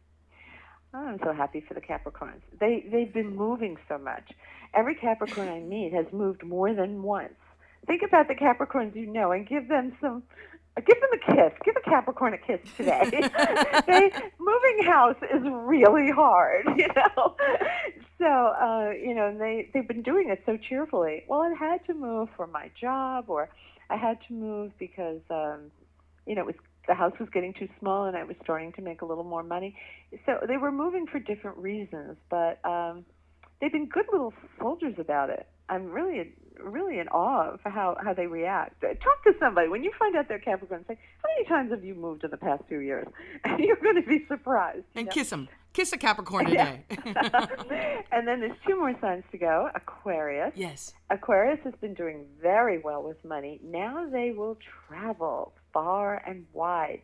I'm so happy for the Capricorns. They've been moving so much. Every Capricorn I meet has moved more than once. Think about the Capricorns you know and give them a kiss. Give a Capricorn a kiss today. Moving house is really hard, So, and they've been doing it so cheerfully. Well, I had to move for my job, or I had to move because, the house was getting too small and I was starting to make a little more money. So they were moving for different reasons, but they've been good little soldiers about it. I'm really in awe of how they react. Talk to somebody. When you find out they're Capricorn, say, how many times have you moved in the past few years? And you're going to be surprised. And kiss them. Kiss a Capricorn today. And then there's two more signs to go. Aquarius. Yes. Aquarius has been doing very well with money. Now they will travel far and wide.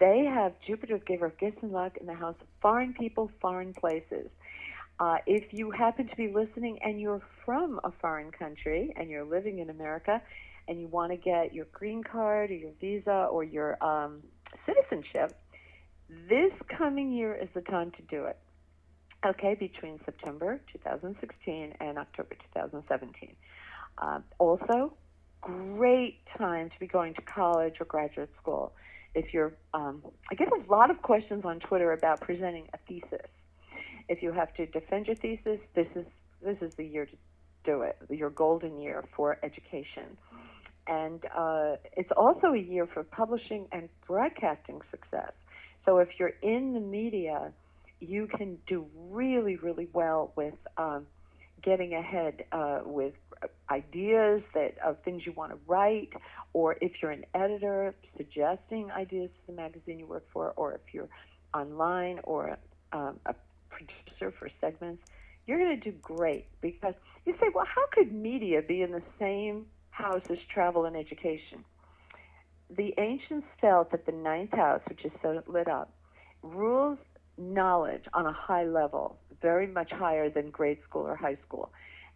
They have Jupiter, giver of gifts and luck, in the house of foreign people, foreign places. If you happen to be listening and you're from a foreign country and you're living in America and you want to get your green card or your visa or your citizenship, this coming year is the time to do it. Okay, between September 2016 and October 2017. Also, great time to be going to college or graduate school. If you're, I get a lot of questions on Twitter about presenting a thesis. If you have to defend your thesis, this is the year to do it. Your golden year for education. And it's also a year for publishing and broadcasting success. So if you're in the media, you can do really, really well with getting ahead with ideas of things you want to write, or if you're an editor, suggesting ideas to the magazine you work for, or if you're online or a producer for segments, you're going to do great. Because you say, well, how could media be in the same house as travel and education? The ancients felt that the ninth house, which is so lit up, rules knowledge on a high level, very much higher than grade school or high school.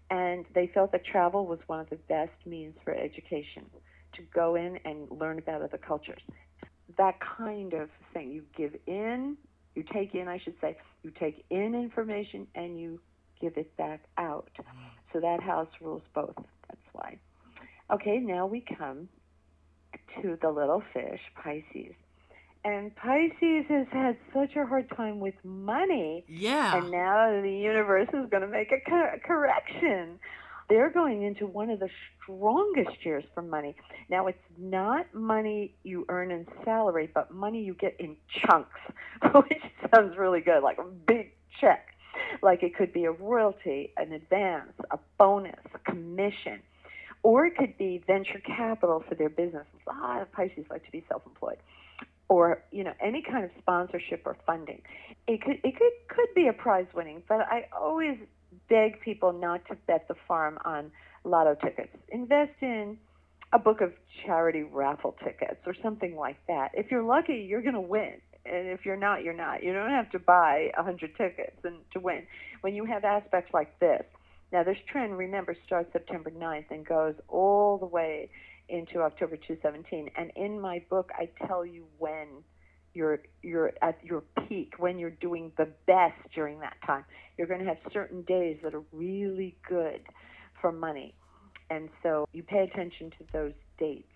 And they felt that travel was one of the best means for education, to go in and learn about other cultures. That kind of thing. You take in information and you give it back out. So that house rules both. That's why. Okay, now we come to the little fish, Pisces. And Pisces has had such a hard time with money. Yeah. And now the universe is going to make a correction. They're going into one of the strongest years for money. Now, it's not money you earn in salary, but money you get in chunks, which sounds really good, like a big check. Like it could be a royalty, an advance, a bonus, a commission. Or it could be venture capital for their business. A lot of Pisces like to be self-employed. Or, any kind of sponsorship or funding. It could be a prize winning, but I always beg people not to bet the farm on lotto tickets. Invest in a book of charity raffle tickets or something like that. If you're lucky, you're going to win. And if you're not, you're not. You don't have to buy 100 tickets to win. When you have aspects like this, now this trend, remember, starts September 9th and goes all the way into October 2017, and in my book I tell you when you're at your peak, when you're doing the best during that time. You're going to have certain days that are really good for money, and so you pay attention to those dates.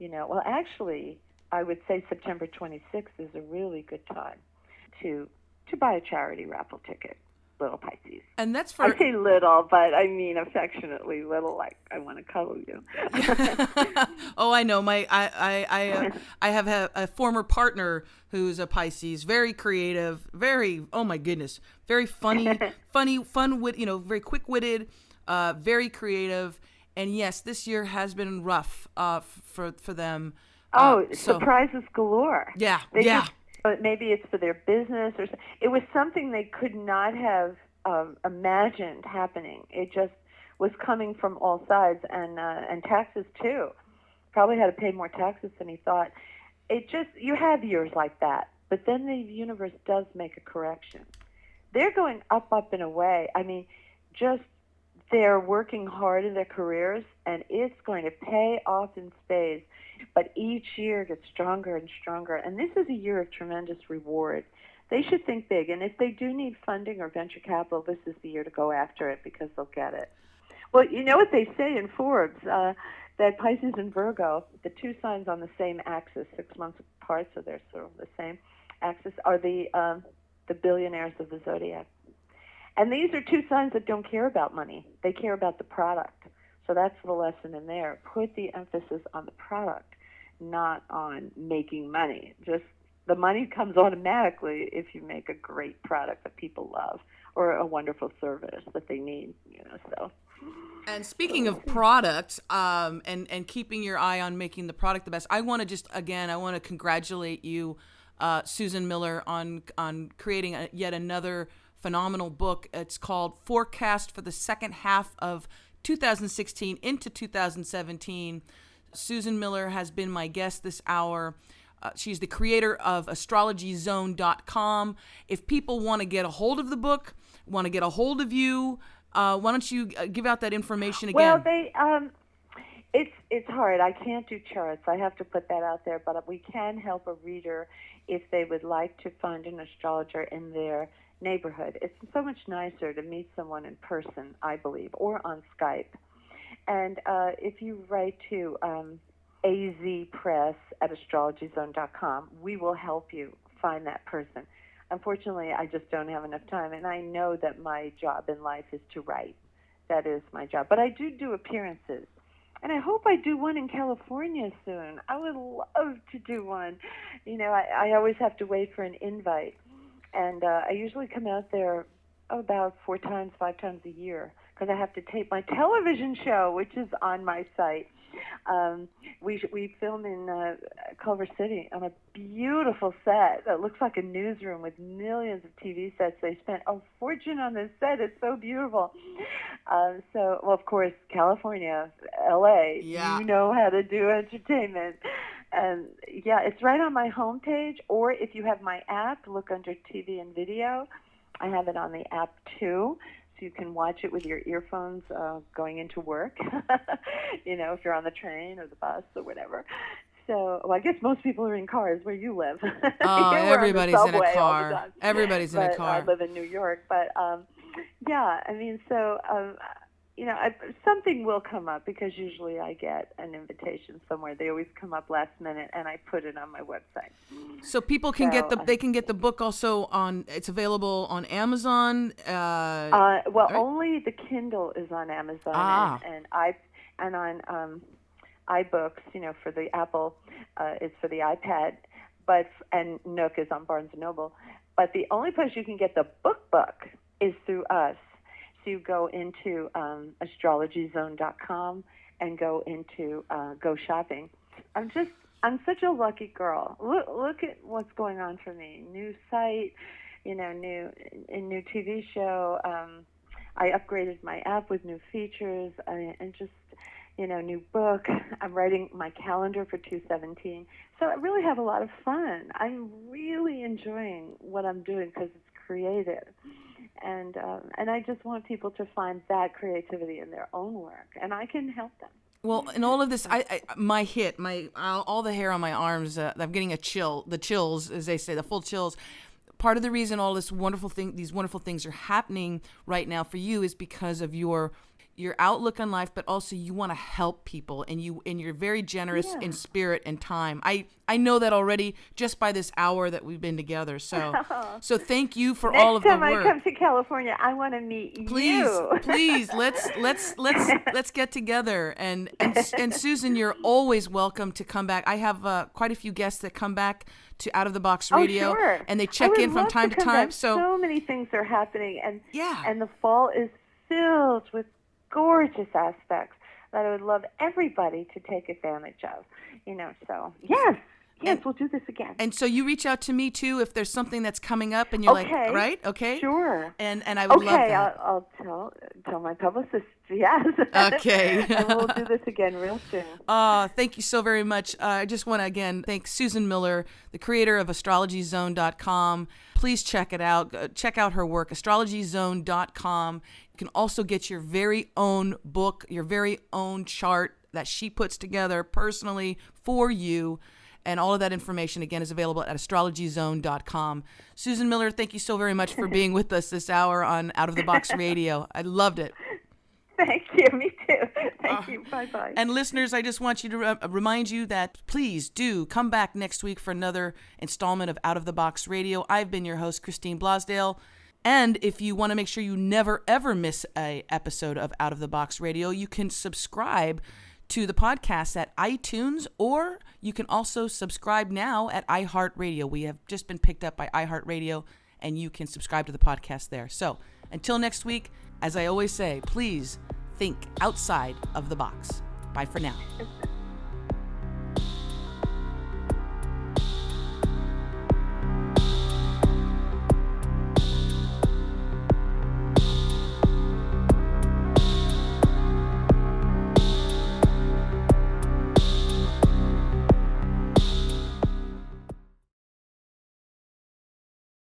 Well, actually, I would say September 26th is a really good time to buy a charity raffle ticket. Little Pisces. And that's for... I say little, but I mean affectionately little, like I want to cuddle you. Oh, I know. I have a former partner who's a Pisces, very creative, very, oh my goodness, very funny, very quick-witted, very creative. And yes, this year has been rough for them. Surprises galore. Yeah, Maybe it's for their business or something. It was something they could not have imagined happening. It just was coming from all sides, and taxes too. Probably had to pay more taxes than he thought. You have years like that, but then the universe does make a correction. They're going up and away. I mean, they're working hard in their careers, and it's going to pay off in spades. But each year gets stronger and stronger, and this is a year of tremendous reward. They should think big, and if they do need funding or venture capital, this is the year to go after it because they'll get it. Well, you know what they say in Forbes, that Pisces and Virgo, the two signs on the same axis, 6 months apart, so they're sort of the same axis, are the billionaires of the zodiac. And these are two signs that don't care about money. They care about the product. So that's the lesson in there. Put the emphasis on the product, not on making money. Just the money comes automatically if you make a great product that people love or a wonderful service that they need, so. And speaking of product, and keeping your eye on making the product the best, I want to congratulate you, Susan Miller, on creating yet another phenomenal book. It's called Forecast for the Second Half of 2016 into 2017. Susan Miller has been my guest this hour. She's the creator of astrologyzone.com. If people want to get a hold of the book, want to get a hold of you, why don't you give out that information again? Well, it's hard. I can't do charts. I have to put that out there, but we can help a reader if they would like to find an astrologer in their neighborhood. It's so much nicer to meet someone in person, I believe, or on Skype. And if you write to azpress@astrologyzone.com, we will help you find that person. Unfortunately, I just don't have enough time, and I know that my job in life is to write. That is my job. But I do appearances, and I hope I do one in California soon. I would love to do one. You know, I always have to wait for an invite, and I usually come out there about 5 times a year, because I have to tape my television show, which is on my site. We film in Culver City on a beautiful set that looks like a newsroom with millions of TV sets. They spent a fortune on this set. It's so beautiful. Well, of course, California, LA, Yeah. You know how to do entertainment. And yeah, it's right on my homepage, or if you have my app, look under TV and video. I have it on the app too, so you can watch it with your earphones going into work, you know, if you're on the train or the bus or whatever. So, well, I guess most people are in cars where you live. Oh, everybody's in a car. Everybody's in a car. I live in New York, but yeah, I mean, so, you know, something will come up, because usually I get an invitation somewhere. They always come up last minute, and I put it on my website. So people can they can get the book also it's available on Amazon. Well, right? Only the Kindle is on Amazon, and on iBooks, you know, for the Apple, is for the iPad, and Nook is on Barnes & Noble. But the only place you can get the book is through us. So you go into astrologyzone.com and go into Go Shopping. I'm such a lucky girl. Look at what's going on for me. New site, you know, new TV show. I upgraded my app with new features, and just, you know, new book. I'm writing my calendar for 2017. So I really have a lot of fun. I'm really enjoying what I'm doing, because it's creative. And I just want people to find that creativity in their own work, and I can help them. Well, in all of this, all the hair on my arms, I'm getting the chills, as they say, the full chills. Part of the reason all these wonderful things are happening right now for you is because of your outlook on life, but also you want to help people, and you're very generous in spirit and time. I know that already just by this hour that we've been together. So thank you for all of the work. Next time I come to California, I want to meet you. Please, let's get together. And Susan, you're always welcome to come back. I have quite a few guests that come back to Out of the Box Radio, sure. And they check in from time to time. So many things are happening, and yeah, and the fall is filled with gorgeous aspects that I would love everybody to take advantage of, you know. So yes, we'll do this again. And so you reach out to me too if there's something that's coming up, and you're like, right, okay, sure, and I would love that. I'll tell my publicist, yes. Okay, and we'll do this again real soon. Thank you so very much. I just want to again thank Susan Miller, the creator of astrologyzone.com. Please check it out. Check out her work, astrologyzone.com. You can also get your very own book, your very own chart that she puts together personally for you. And all of that information, again, is available at astrologyzone.com. Susan Miller, thank you so very much for being with us this hour on Out of the Box Radio. I loved it. Thank you. Me too. Thank you. Bye-bye. And listeners, I just want you to remind you that please do come back next week for another installment of Out of the Box Radio. I've been your host, Christine Blasdale. And if you want to make sure you never, ever miss an episode of Out of the Box Radio, you can subscribe to the podcast at iTunes, or you can also subscribe now at iHeartRadio. We have just been picked up by iHeartRadio, and you can subscribe to the podcast there. So until next week, as I always say, please think outside of the box. Bye for now.